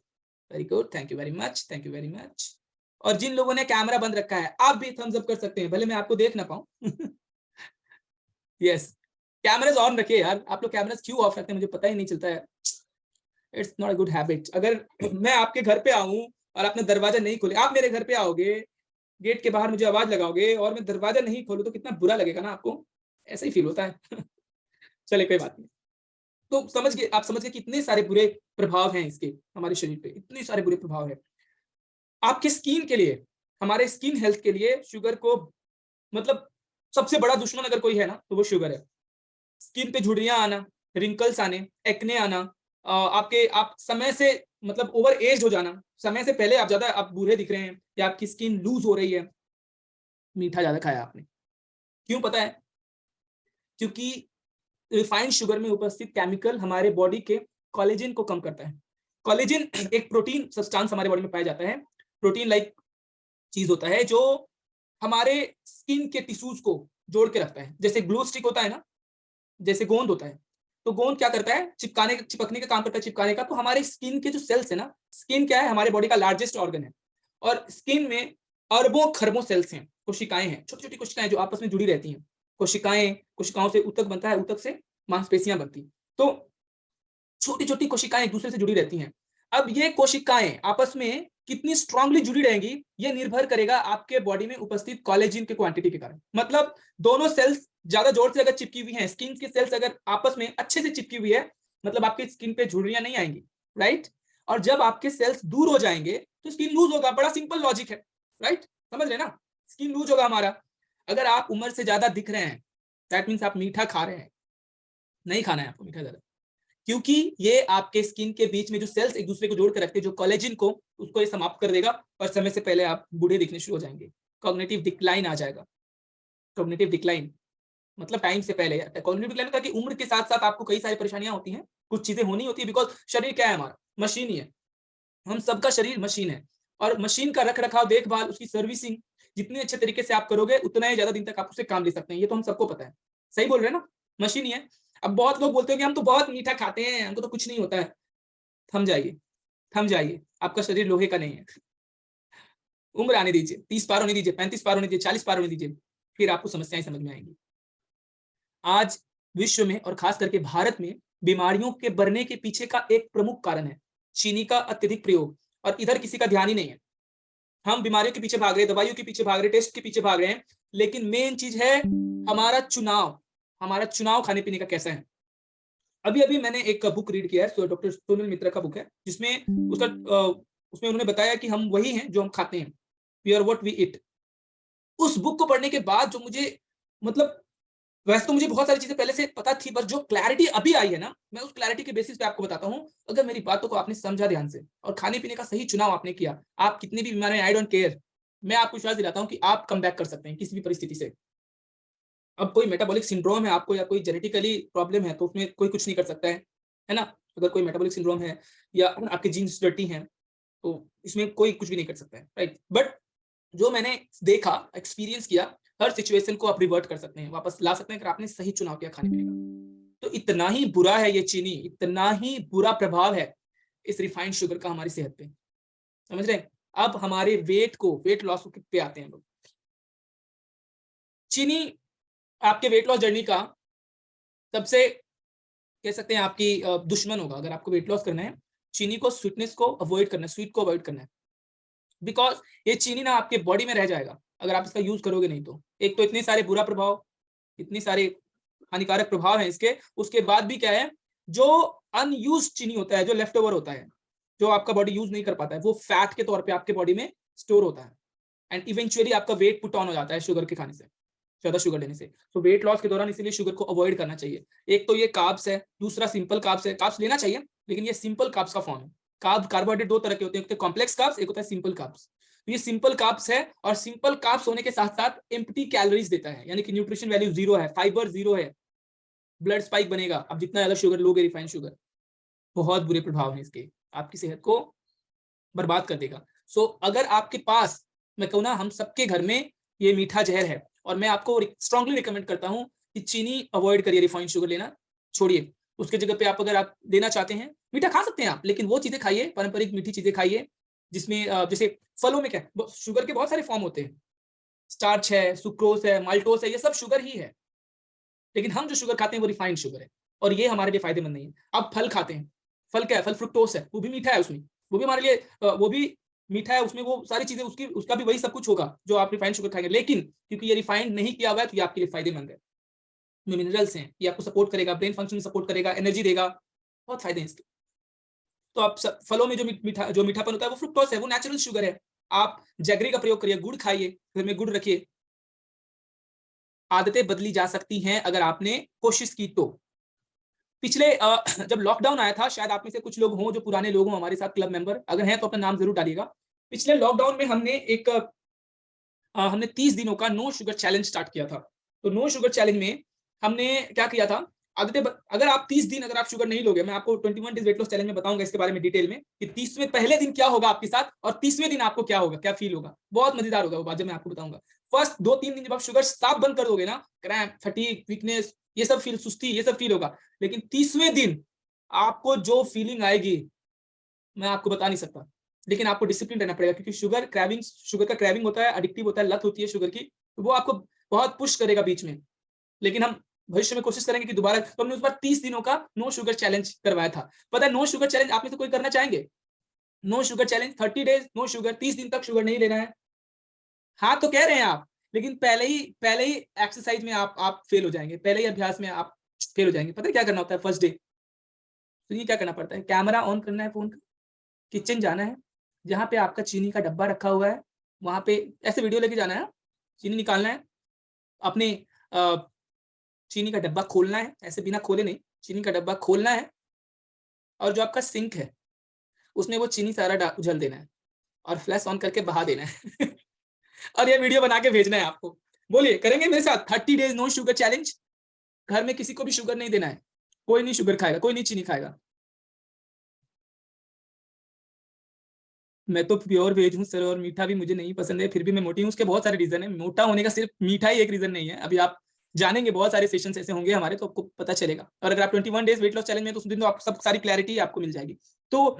Speaker 1: Very good, thank you very much, thank you very much. और जिन लोगों ने कैमरा बंद रखा है, आप भी थम्स अप कर सकते हैं, भले मैं आपको देख ना पाऊं। यस, कैमरास ऑन रखिए यार। आप लोग कैमरास क्यों ऑफ रखते हैं मुझे पता ही नहीं चलता है। It's not a good habit. अगर मैं आपके घर पे आऊं और आपने दरवाजा नहीं खोले, आप मेरे घर पे आओगे, गेट के बाहर मुझे आवाज लगाओगे और मैं दरवाजा नहीं खोलूं तो कितना बुरा लगेगा ना आपको। ऐसा ही फील होता है। चले कोई बात नहीं। तो समझ गए, आप समझ गए कि इतने सारे बुरे प्रभाव हैं इसके हमारे शरीर पे, इतने सारे बुरे प्रभाव है आपके स्किन के लिए, हमारे स्किन हेल्थ के लिए। शुगर को, मतलब सबसे बड़ा दुश्मन अगर कोई है ना तो वो शुगर है। स्किन पे झुर्रियां आना, रिंकल्स आने, एक्ने आना, आपके, आप समय से, मतलब ओवर एज हो जाना, समय से पहले आप ज्यादा, आप बूढ़े दिख रहे हैं, या आपकी स्किन लूज हो रही है, मीठा ज्यादा खाया आपने। क्यों पता है? क्योंकि रिफाइंड शुगर में उपस्थित केमिकल हमारे बॉडी के कोलेजन को कम करता है। कोलेजन एक प्रोटीन सब्सटेंस हमारे बॉडी में पाया जाता है, प्रोटीन लाइक चीज होता है जो हमारे स्किन के टिश्यूज को जोड़ के रखता है। जैसे ग्लू स्टिक होता है ना, जैसे गोंद होता है, तो गोंद क्या करता है, चिपकने का काम करता है, चिपकाने का। तो हमारे स्किन के जो सेल्स है ना, स्किन क्या है, हमारे बॉडी का लार्जेस्ट ऑर्गन है, और स्किन में अरबों खरबों सेल्स हैं, कोशिकाएं हैं, छोटी छोटी कोशिकाएं जो आपस में जुड़ी रहती हैं। कोशिकाओं से ऊतक बनता है, ऊतक से मांसपेशियां बनती। तो छोटी छोटी कोशिकाएं एक दूसरे से जुड़ी रहती हैं। अब ये कोशिकाएं आपस में कितनी स्ट्रांगली जुड़ी रहेंगी, ये निर्भर करेगा आपके बॉडी में उपस्थित कोलेजन के क्वांटिटी के कारण। मतलब दोनों सेल्स ज्यादा जोर से अगर चिपकी हुई हैं, स्किन की सेल्स अगर आपस में अच्छे से चिपकी हुई है, मतलब आपकी स्किन पे झुर्रियां नहीं आएंगी, राइट। और जब आपके सेल्स दूर हो जाएंगे तो स्किन लूज होगा। बड़ा सिंपल लॉजिक है, राइट, समझ रहे ना। स्किन लूज होगा हमारा। अगर आप उम्र से ज्यादा दिख रहे हैं, दैट मीन्स आप मीठा खा रहे हैं। नहीं खाना है आपको मीठा ज्यादा, क्योंकि ये आपके स्किन के बीच में जो सेल्स एक दूसरे को जोड़ कर रखते हैं, जो कोलेजन को, उसको ये समाप्त कर देगा, और समय से पहले आप बूढ़े दिखने शुरू हो जाएंगे। कॉग्निटिव डिक्लाइन आ जाएगा। कॉग्निटिव डिक्लाइन मतलब टाइम से पहले। कॉग्निटिव डिक्लाइन होता है कि उम्र के साथ साथ आपको कई सारी परेशानियां होती हैं, कुछ चीजें होनी होती है, बिकॉज शरीर क्या है हमारा, मशीन ही है। हम सबका शरीर मशीन है, और मशीन का रख रखाव, देखभाल, उसकी सर्विसिंग जितने अच्छे तरीके से आप करोगे, उतना ही ज्यादा दिन तक आप उससे काम ले सकते हैं। ये तो हम सबको पता है। सही बोल रहे हैं ना, मशीन ही है। अब बहुत लोग बोलते हैं कि हम तो बहुत मीठा खाते हैं, हमको तो कुछ नहीं होता है। थम जाइए, थम जाइए, आपका शरीर लोहे का नहीं है। उम्र आने दीजिए, 30 पार होने दीजिए, 35 पार होने दीजिए, 40 पार होने दीजिए, फिर आपको समस्याएं समझ में आएंगी। आज विश्व में और खास करके भारत में बीमारियों के बढ़ने के पीछे का एक प्रमुख कारण है चीनी का अत्यधिक प्रयोग, और इधर किसी का ध्यान ही नहीं है। हम बीमारियों के पीछे भाग रहे हैं, दवाइयों के पीछे भाग रहे हैं, टेस्ट के पीछे भाग रहे हैं, लेकिन मेन चीज है हमारा चुनाव। हमारा चुनाव खाने पीने का कैसा है। अभी अभी मैंने एक बुक रीड किया है, डॉक्टर सोनल मित्रा का बुक है, जिसमें उसमें उन्होंने बताया कि हम वही हैं जो हम खाते हैं, we are what we eat. उस बुक को पढ़ने के बाद जो मुझे, मतलब वैसे तो मुझे बहुत सारी चीजें पहले से पता थी, पर जो क्लैरिटी अभी आई है ना, मैं उस क्लैरिटी के बेसिस पे आपको बताता हूँ। अगर मेरी बातों को आपने समझा ध्यान से और खाने पीने का सही चुनाव आपने किया, आप कितने भी बीमार हैं, आई डोंट केयर, मैं आपको विश्वास दिलाता हूँ कि आप कम बैक कर सकते हैं किसी भी परिस्थिति से। अब कोई मेटाबॉलिक सिंड्रोम है आपको, या कोई जेनेटिकली प्रॉब्लम है, तो उसमें कोई कुछ नहीं कर सकता है ना। अगर कोई मेटाबॉलिक सिंड्रोम है या आपके जीन्स डर्टी हैं, तो इसमें कोई कुछ भी नहीं कर सकता है, राइट। बट जो मैंने देखा, एक्सपीरियंस किया, हर सिचुएशन को आप रिवर्ट कर सकते हैं, वापस ला सकते हैं अगर आपने सही चुनाव किया खाने पीने का। तो इतना ही बुरा है ये चीनी, इतना ही बुरा प्रभाव है इस रिफाइंड शुगर का हमारी सेहत पे, समझ रहे हैं। अब हमारे वेट लॉस पे आते हैं लोग। चीनी आपके वेट लॉस जर्नी का सबसे, कह सकते हैं, आपकी दुश्मन होगा। अगर आपको वेट लॉस करना है, चीनी को, स्वीटनेस को अवॉइड करना है, स्वीट को अवॉइड करना है, बिकॉज ये चीनी ना आपके बॉडी में रह जाएगा अगर आप इसका यूज करोगे नहीं तो। एक तो इतने सारे बुरा प्रभाव, इतने सारे हानिकारक प्रभाव हैं इसके, उसके बाद भी क्या है, जो अनयूज चीनी होता है, जो लेफ्ट ओवर होता है, जो आपका बॉडी यूज नहीं कर पाता है, वो फैट के तौर पे आपके बॉडी में स्टोर होता है, एंड इवेंचुअली आपका वेट पुट ऑन हो जाता है शुगर के खाने से, ज्यादा शुगर लेने से। तो वेट लॉस के दौरान इसीलिए शुगर को अवॉइड करना चाहिए। एक तो ये कार्ब्स है, दूसरा सिंपल कार्ब्स है। कार्ब्स लेना चाहिए, लेकिन ये सिंपल कार्ब्स का फॉर्म है। कार्बोहाइड्रेट दो तरह के होते हैं, एक होता है कॉम्प्लेक्स कार्ब्स, एक होता है सिंपल कार्ब्स। तो ये सिंपल कार्ब्स है, और सिंपल कार्ब्स होने के साथ साथ एम्प्टी कैलोरीज देता है, यानी कि न्यूट्रिशन वैल्यू जीरो है, फाइबर जीरो है, ब्लड स्पाइक बनेगा। अब जितना ज्यादा शुगर लोगे, रिफाइंड शुगर, बहुत बुरे प्रभाव हैं इसके, आपकी सेहत को बर्बाद कर देगा। सो अगर आपके पास, मैं कहूँ ना, हम सबके घर में ये मीठा जहर है, और मैं आपको स्ट्रांगली रिकमेंड करता हूँ कि चीनी अवॉइड करिए, रिफाइंड शुगर लेना छोड़िए। उसके जगह पे आप, अगर आप लेना चाहते हैं, मीठा खा सकते हैं आप, लेकिन वो चीजें खाइए, पारंपरिक मीठी चीजें खाइए, जिसमें जैसे फलों में क्या, शुगर के बहुत सारे फॉर्म होते हैं, स्टार्च है, सुक्रोज है, माल्टोस है, ये सब शुगर ही है, लेकिन हम जो शुगर खाते हैं वो रिफाइंड शुगर है, और ये हमारे लिए फायदेमंद नहीं है। आप फल खाते हैं, फल क्या है, फल फ्रुक्टोस है, वो भी मीठा है, उसमें वो भी हमारे लिए वो भी मीठा है, उसमें वो सारी चीजें, उसका भी वही सब कुछ होगा जो आप रिफाइंड शुगर खाएंगे, लेकिन क्योंकि ये रिफाइंड नहीं किया हुआ है, तो ये आपके लिए फायदेमंद है। मिनरल्स हैं, ये आपको सपोर्ट करेगा, ब्रेन फंक्शन सपोर्ट करेगा, एनर्जी देगा, बहुत फायदे हैं इसके। तो आप फलों में जो मीठापन होता है वो फ्रुक्टोस है, वो नेचुरल शुगर है। आप जैगरी का प्रयोग करिए, गुड़ खाइए, घर में गुड़ रखिए। आदतें बदली जा सकती हैं अगर आपने कोशिश की तो। पिछले जब लॉकडाउन आया था, शायद आप में से कुछ लोग हों जो पुराने लोग हों, हमारे साथ क्लब मेंबर, अगर हैं तो अपना नाम जरूर डालिएगा। पिछले लॉकडाउन में हमने 30 दिनों का नो शुगर चैलेंज स्टार्ट किया था। तो नो शुगर चैलेंज में हमने क्या किया था, अगर आप 30 दिन अगर आप शुगर नहीं लोगे, मैं आपको 21 डेज वेट लॉस चैलेंज में बताऊंगा इसके बारे में डिटेल में, कि 30वें पहले दिन क्या होगा आपके साथ, और 30वें दिन आपको क्या होगा, क्या फील होगा। बहुत मजेदार होगा वो बात, जब मैं आपको बताऊंगा। फर्स्ट 2-3 दिन जब आप शुगर साफ बंद कर दोगे ना, क्रैम्प, फटीग, वीकनेस, ये सब फील, सुस्ती, ये सब फील होगा। लेकिन 30वें दिन आपको जो फीलिंग आएगी मैं आपको बता नहीं सकता। लेकिन आपको डिसिप्लिन रहना पड़ेगा, क्योंकि शुगर का क्रेविंग होता है, एडिक्टिव होता है, लत होती है शुगर की, तो वो आपको बहुत पुश करेगा बीच में। लेकिन हम भविष्य में कोशिश करेंगे कि दोबारा, तो हमने उस बार 30 दिनों का नो शुगर चैलेंज करवाया था। पता है नो शुगर चैलेंज आप में से कोई करना चाहेंगे? No sugar challenge 30 days no sugar, 30 दिन तक शुगर नहीं लेना है। हाँ, तो कह रहे हैं आप, लेकिन पहले ही एक्सरसाइज में आप फेल हो जाएंगे, पहले ही अभ्यास में आप फेल हो जाएंगे। पता है क्या करना होता है फर्स्ट डे? तो ये क्या करना पड़ता है, कैमरा ऑन करना है फोन का, किचन जाना है, जहाँ पे आपका चीनी का डब्बा रखा हुआ है, वहाँ पे ऐसे वीडियो लेके जाना है, चीनी निकालना है, अपने चीनी का डब्बा खोलना है, ऐसे बिना खोले नहीं, चीनी का डब्बा खोलना है, और जो आपका सिंक है, उसमें वो चीनी सारा उझल देना है, और फ्लैश ऑन करके बहा देना है। और ये वीडियो बना के भेजना है आपको। बोलिए, करेंगे मेरे साथ 30 डेज नो शुगर चैलेंज? घर में किसी को भी शुगर नहीं देना है, कोई नहीं शुगर खाएगा, कोई नहीं चीनी खाएगा। मैं तो प्योर वेज हूँ सर, और मीठा भी मुझे नहीं पसंद है, फिर भी मैं मोटी हूँ। उसके बहुत सारे रीजन है, मोटा होने का सिर्फ मीठा ही एक रीजन नहीं है। अभी आप जानेंगे, बहुत सारे सेशंस ऐसे होंगे हमारे, तो आपको पता चलेगा। और अगर आप 21 डेज वेट लॉस चैलेंज में, तो उस दिन तो आप सब सारी क्लैरिटी आपको मिल जाएगी। तो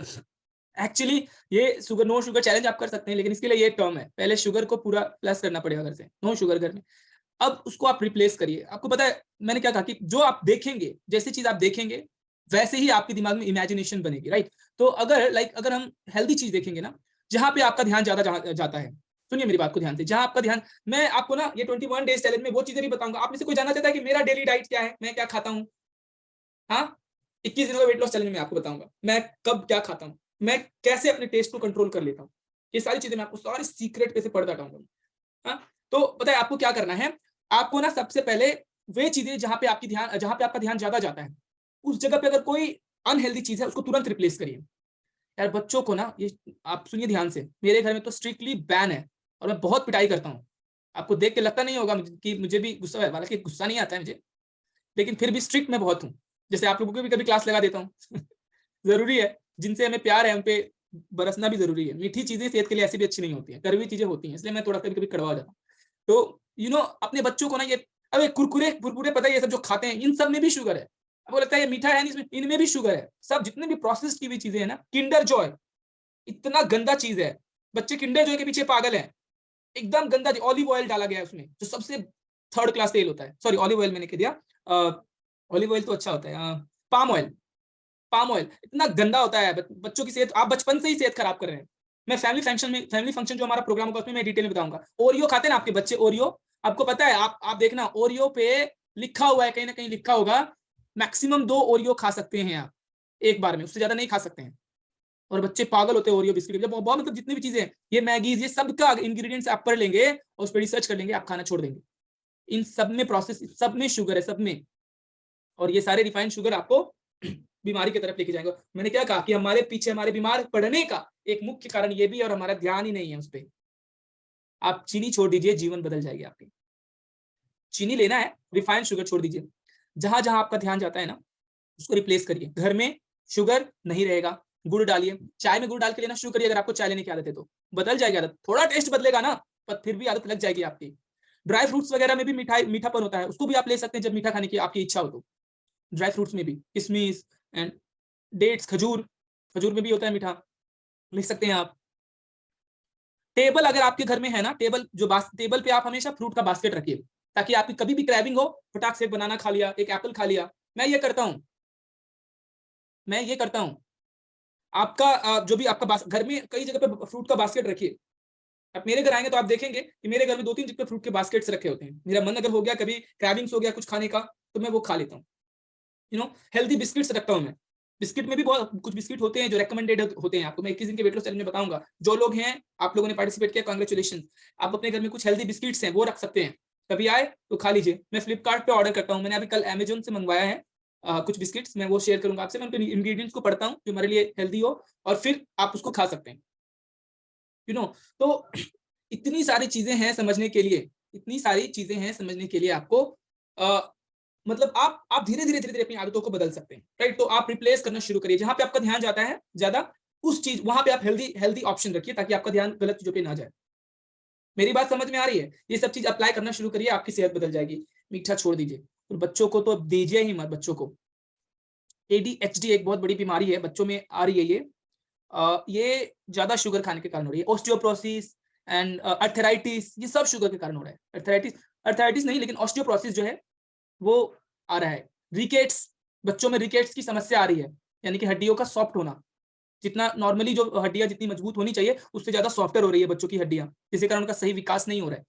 Speaker 1: एक्चुअली ये शुगर नो शुगर चैलेंज आप कर सकते हैं, लेकिन इसके लिए ये टर्म है, पहले शुगर को पूरा प्लस करना पड़ेगा घर से, नो शुगर घर में। अब उसको आप रिप्लेस करिए। आपको पता है मैंने क्या कहा कि जो आप देखेंगे, जैसी चीज आप देखेंगे, वैसे ही आपके दिमाग में इमेजिनेशन बनेगी, राइट? तो अगर हम हेल्दी चीज देखेंगे ना, जहां पे आपका ध्यान ज्यादा जाता है, सुनिए मेरी बात को ध्यान से, जहां आपका ध्यान, मैं आपको ना ये 21 डेज चैलेंज में वो चीजें भी बताऊंगा। आप में से कोई जानना चाहता है कि मेरा डेली डाइट क्या है, मैं क्या खाता हूँ? हाँ, 21 दिनों का वेट लॉस चैलेंज में आपको बताऊंगा मैं कब क्या खाता हूँ, मैं कैसे अपने टेस्ट को कंट्रोल कर लेता हूँ। ये सारी चीजें मैं आपको सारी सीक्रेट पे से पढ़ बताऊंगा। हाँ, तो पता है आपको क्या करना है? आपको ना सबसे पहले वे चीजें जहां पे आपका ध्यान ज्यादा जाता है, उस जगह पे अगर कोई अनहेल्दी चीज है, उसको तुरंत रिप्लेस करिए। यार बच्चों को ना, ये आप सुनिए ध्यान से, मेरे घर में तो स्ट्रिक्टली बैन है, और मैं बहुत पिटाई करता हूँ। आपको देख के लगता नहीं होगा कि मुझे भी गुस्सा है, हालांकि गुस्सा नहीं आता है मुझे, लेकिन फिर भी स्ट्रिक्ट मैं बहुत हूँ। जैसे आप लोगों को भी कभी क्लास लगा देता हूँ। जरूरी है, जिनसे हमें प्यार है उन पे बरसना भी जरूरी है। मीठी चीजें सेहत के लिए ऐसी भी अच्छी नहीं होती है, कड़वी चीजें होती हैं, इसलिए मैं थोड़ा कभी कभी कड़वा हो जाता हूँ। तो अपने बच्चों को ना ये, अबे कुरकुरे कुरकुरे पता है, ये सब जो खाते हैं इन सब में भी शुगर है। आपको लगता है ये मीठा है नहीं, इसमें इनमें भी शुगर है। सब जितने भी प्रोसेस्ड की हुई चीजें हैं ना, किंडर जॉय इतना गंदा चीज है, बच्चे किंडर जॉय के पीछे पागल है। एकदम गंदा, ऑलिव ऑयल डाला गया है उसमें, जो सबसे थर्ड क्लास तेल होता है। सॉरी, ऑलिव ऑयल मैंने कह दिया, ऑलिव ऑयल तो अच्छा होता है, पाम ऑयल। पाम ऑयल इतना गंदा होता है, बच्चों की सेहत, आप बचपन से ही सेहत खराब कर रहे हैं। मैं फैमिली फंक्शन जो हमारा प्रोग्राम होगा उसमें मैं डिटेल में बताऊंगा। ओरियो खाते हैं ना आपके बच्चे, ओरियो, आपको पता है, आप देखना ओरियो पे लिखा हुआ है, कहीं ना कहीं लिखा होगा, मैक्सिमम 2 ओरियो खा सकते हैं आप एक बार में, उससे ज्यादा नहीं खा सकते हैं। और बच्चे पागल होते हैं ओरियो बिस्किट, जब बहुत, मतलब जितनी भी चीजें हैं, ये मैगीज, ये सब का इंग्रेडिएंट्स आप पढ़ लेंगे और उस पर रिसर्च कर लेंगे, आप खाना छोड़ देंगे। इन सब में प्रोसेस, सब में शुगर है, सब में। और ये सारे रिफाइंड शुगर आपको बीमारी की तरफ लेके जाएंगे। मैंने क्या कहा कि हमारे पीछे हमारे बीमार पड़ने का एक मुख्य कारण ये भी है, और हमारा ध्यान ही नहीं है उस पर। आप चीनी छोड़ दीजिए, जीवन बदल जाएगी आपकी। चीनी लेना है, रिफाइंड शुगर छोड़ दीजिए। जहां जहां आपका ध्यान जाता है ना, उसको रिप्लेस करिए। घर में शुगर नहीं रहेगा, गुड़ डालिए, चाय में गुड़ डाल के लेना शुरू करिए। अगर आपको चाय लेने की आदत है तो बदल जाएगी आदत, थोड़ा टेस्ट बदलेगा ना, पर फिर भी आदत लग जाएगी आपकी। ड्राई फ्रूट्स वगैरह में भी मीठापन होता है, उसको भी आप ले सकते हैं जब मीठा खाने की आपकी इच्छा हो तो। ड्राई फ्रूट्स में भी किशमिश एंड डेट्स, खजूर, खजूर में भी होता है मीठा, ले सकते हैं आप। टेबल अगर आपके घर में है ना, टेबल पे आप हमेशा फ्रूट का बास्केट रखिए, ताकि आपकी कभी भी क्रेविंग हो, फटाक से एक बनाना खा लिया, एक एप्पल खा लिया। मैं ये करता हूँ। आपका जो भी आपका घर में कई जगह पे फ्रूट का बास्केट रखिए। आप मेरे घर आएंगे तो आप देखेंगे कि मेरे घर में 2-3 जगह फ्रूट के बास्केट्स रखे होते हैं। मेरा मन अगर हो गया, कभी क्रेविंग्स हो गया कुछ खाने का, तो मैं वो खा लेता हूँ। हेल्दी बिस्किट्स रखता हूँ मैं। बिस्किट में भी बहुत कुछ बिस्किट होते हैं जो रेकमेंडेड होते हैं, आपको मैं 21 दिन के वेट लॉस चैलेंज में बताऊंगा। जो लोग हैं, आप लोगों ने पार्टिसिपेट किया, कांग्रेचुलेशन। आप अपने घर में कुछ हेल्दी बिस्किट्स हैं वो रख सकते हैं, कभी आए तो खा लीजिए। मैं फ्लिपकार्ट पे ऑर्डर करता हूँ, मैंने अभी कल अमेजोन से मंगवाया है कुछ बिस्किट्स, मैं वो शेयर करूंगा आपसे। मैं उनके इंग्रेडिएंट्स को पढ़ता हूँ जो हमारे लिए हेल्दी हो, और फिर आप उसको खा सकते हैं। तो इतनी सारी चीजें हैं समझने के लिए, आपको मतलब आप धीरे-धीरे अपनी आदतों को बदल सकते हैं, राइट? तो आप रिप्लेस करना शुरू करिए, जहां पे आपका ध्यान जाता है ज्यादा, उस चीज वहां पे आप हेल्दी ऑप्शन रखिए, ताकि आपका ध्यान गलत चीजों पे ना जाए। मेरी बात समझ में आ रही है? ये सब चीज अप्लाई करना शुरू करिए, आपकी सेहत बदल जाएगी। मीठा छोड़ दीजिए, और बच्चों को तो दीजिए ही मत। बच्चों को ADHD एक बहुत बड़ी बीमारी है, बच्चों में आ रही है ये ज्यादा शुगर खाने के कारण हो रही है। ऑस्टियोप्रोसिस एंड अर्थराइटिस, ये सब शुगर के कारण हो रहा है। अर्थराइटिस नहीं, लेकिन ऑस्टियोप्रोसिस जो है वो आ रहा है। रिकेट्स, बच्चों में रिकेट्स की समस्या आ रही है, यानी कि हड्डियों का सॉफ्ट होना। जितना नॉर्मली जो हड्डियां जितनी मजबूत होनी चाहिए उससे ज्यादा सॉफ्टवेयर हो रही है बच्चों की हड्डियां, जिसके कारण उनका सही विकास नहीं हो रहा है।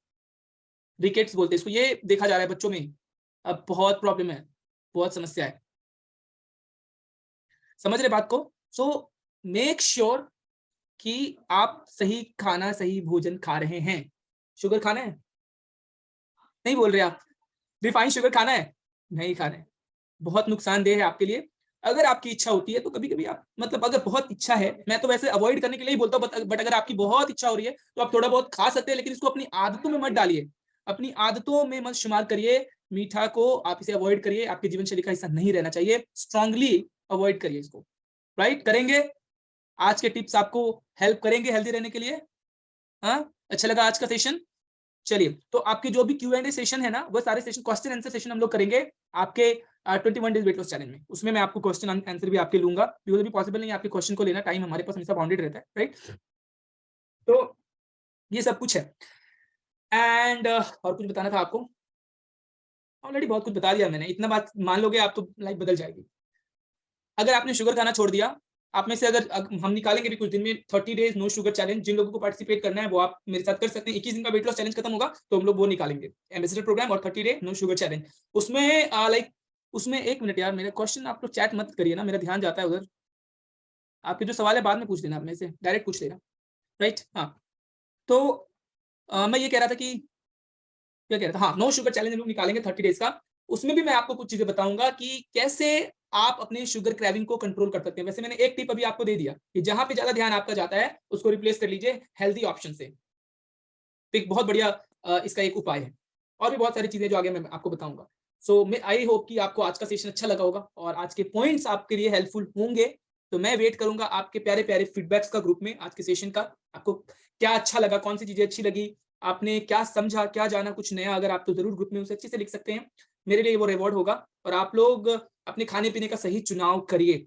Speaker 1: रिकेट्स बोलते हैं इसको, ये देखा जा रहा है बच्चों में। अब बहुत प्रॉब्लम है, बहुत समस्या है। समझ रहे बात को? सो मेक श्योर कि आप सही खाना, सही भोजन खा रहे हैं। शुगर खाना है? नहीं बोल रहे आप? रिफाइंड शुगर खाना है? नहीं खाना है, बहुत नुकसानदेह है आपके लिए। अगर आपकी इच्छा होती है तो कभी कभी आप, मतलब अगर बहुत इच्छा है, मैं तो वैसे अवॉइड करने के लिए ही बोलता हूँ, बट अगर आपकी बहुत इच्छा हो रही है तो आप थोड़ा बहुत खा सकते हैं, लेकिन इसको अपनी आदतों में मत डालिए, अपनी आदतों में मत शुमार करिए। मीठा को आप इसे अवॉइड करिए, आपकी जीवन शैली का हिस्सा नहीं रहना चाहिए। स्ट्रांगली अवॉइड करिए इसको। राइट? करेंगे? आज के टिप्स आपको हेल्प करेंगे हेल्दी रहने के लिए? हाँ, अच्छा लगा आज का सेशन? चलिए, तो आपके जो भी Q&A सेशन है ना, वो सारे सेशन, क्वेश्चन आंसर सेशन हम लोग करेंगे आपके 21 डेज वेट लॉस चैलेंज में। उसमें मैं आपको क्वेश्चन आंसर भी आपके लूंगा, बिकॉज अभी पॉसिबल नहीं है आपके क्वेश्चन को लेना, टाइम हमारे पास हमेशा बाउंडेड रहता है। राइट? तो ये सब कुछ है। एंड और कुछ बताना था आपको? ऑलरेडी बहुत कुछ बता दिया मैंने। इतना बात मान लोगे आप तो लाइफ बदल जाएगी। अगर आपने शुगर खाना छोड़ दिया, आप में से अगर हम निकालेंगे भी कुछ दिन में 30 डेज नो शुगर चैलेंज, जिन लोगों को पार्टिसिपेट करना है वो आप मेरे साथ कर सकते हैं। 21 दिन का वेट लॉस चैलेंज खत्म होगा तो हम लोग वो निकालेंगे, एम्बेसडर प्रोग्राम और 30 डे नो शुगर चैलेंज। उसमें लाइक उसमें एक मिनट यार, मेरा क्वेश्चन आप लोग चैट मत करिए ना, मेरा ध्यान जाता है उधर। आपके जो सवाल है बाद में पूछ लेना, आप में से डायरेक्ट पूछ लेना। राइट? हाँ, तो मैं ये कह रहा था कि, क्या कह रहा था, हाँ, नो शुगर चैलेंज हम लोग निकालेंगे 30 डेज का। उसमें भी मैं आपको कुछ चीजें बताऊंगा कि कैसे आप अपने शुगर क्रेविंग को कंट्रोल कर सकते हैं। वैसे मैंने एक टिप अभी आपको दे दिया कि जहां पे ज्यादा ध्यान आपका जाता है उसको रिप्लेस कर लीजिए हेल्दी ऑप्शन से। तो एक बहुत बढ़िया इसका एक उपाय है। और भी बहुत सारी चीजें जो आगे मैं आपको बताऊंगा। सो मैं आई होप कि आपको आज का सेशन अच्छा लगा होगा और आज के पॉइंट्स आपके लिए हेल्पफुल होंगे। तो मैं वेट करूंगा आपके प्यारे प्यारे फीडबैक्स का ग्रुप में आज के सेशन का। आपको क्या अच्छा लगा, कौन सी चीजें अच्छी लगी, आपने क्या समझा, क्या जाना कुछ नया, अगर आप तो जरूर ग्रुप में उसे अच्छे से लिख सकते हैं। मेरे लिए वो रिवॉर्ड होगा। और आप लोग अपने खाने पीने का सही चुनाव करिए,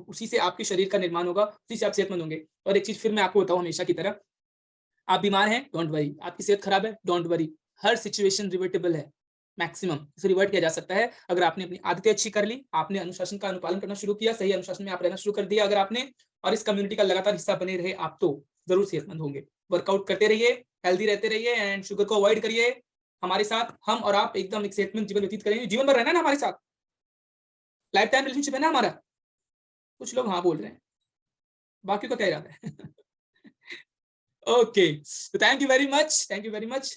Speaker 1: उसी से आपके शरीर का निर्माण होगा, उसी से आप सेहतमंद होंगे। और एक चीज फिर मैं आपको बताऊं हमेशा की तरह, आप बीमार हैं डोंट वरी, आपकी सेहत खराब है डोंट वरी, हर सिचुएशन रिवर्टेबल है। मैक्सिमम इसे रिवर्ट किया जा सकता है अगर आपने अपनी आदतें अच्छी कर ली, आपने अनुशासन का अनुपालन करना शुरू किया, सही अनुशासन में आप रहना शुरू कर दिया अगर आपने, और इस कम्युनिटी का लगातार हिस्सा बने रहे आप, तो जरूर सेहतमंद होंगे। वर्कआउट करते रहिए, हेल्दी रहते रहिए एंड शुगर को अवॉइड करिए। हमारे साथ हम और आप एकदम एक सेहतमंद जीवन व्यतीत करेंगे। जीवन भर रहना ना हमारे साथ, लाइफ टाइम रिलेशनशिप है ना हमारा। कुछ लोग हाँ बोल रहे हैं, बाकी का क्या इरादा है? ओके, तो thank you very much, thank you very much.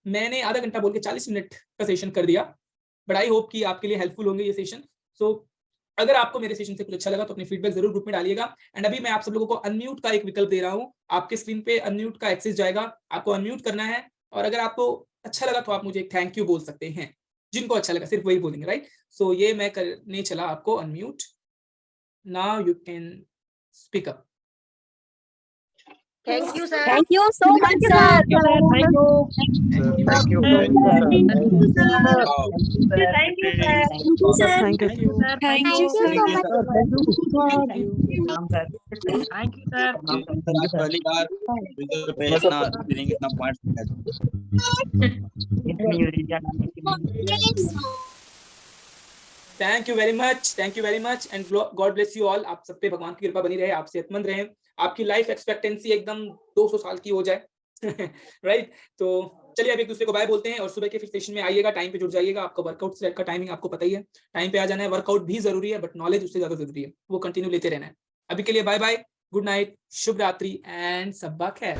Speaker 1: मैंने आधा घंटा बोल के 40 मिनट का सेशन कर दिया, बट आई होप कि आपके लिए हेल्पफुल होंगे ये सेशन। सो अगर आपको मेरे सेशन से कुछ अच्छा लगा तो अपने फीडबैक जरूर ग्रुप में डालिएगा। एंड अभी मैं आप सब लोगों को अनम्यूट का एक विकल्प दे रहा हूँ, आपके स्क्रीन पे अनम्यूट का एक्सेस जाएगा, आपको अनम्यूट करना है। और अगर आपको अच्छा लगा तो आप मुझे थैंक यू बोल सकते हैं, जिनको अच्छा लगा सिर्फ वही बोलेंगे। राइट? सो ये मैं करने चला आपको unmute. Now you can speak up.
Speaker 2: Thank you, sir.
Speaker 3: Thank you so much, sir.
Speaker 2: Thank you, sir. Thank you.
Speaker 4: Thank you.
Speaker 2: Thank you, sir.
Speaker 3: Thank you, sir.
Speaker 2: Thank you, sir.
Speaker 3: Thank you, sir.
Speaker 2: Thank you, sir.
Speaker 3: Thank you so much.
Speaker 2: Thank you, sir.
Speaker 4: आज पहली बार रिजल्ट पे इतना फीलिंग, इतना points.
Speaker 1: Thank you very much, thank you very much and God bless you all. आप सब पे भगवान की कृपा बनी रहे, आप सेहतमंद रहें, आपकी लाइफ एक्सपेक्टेंसी एकदम 200 साल की हो जाए। राइट? तो चलिए अब एक दूसरे को बाय बोलते हैं और सुबह के फिर सेशन में आइएगा, टाइम पे जुड़ जाइएगा। आपका वर्कआउट का टाइमिंग आपको पता ही है, टाइम पे आ जाना है। वर्कआउट भी जरूरी है बट नॉलेज उससे ज्यादा जरूरी है, वो कंटिन्यू लेते रहना है। अभी के लिए बाय बाय, गुड नाइट, शुभ रात्रि एंड सब्बा खैर।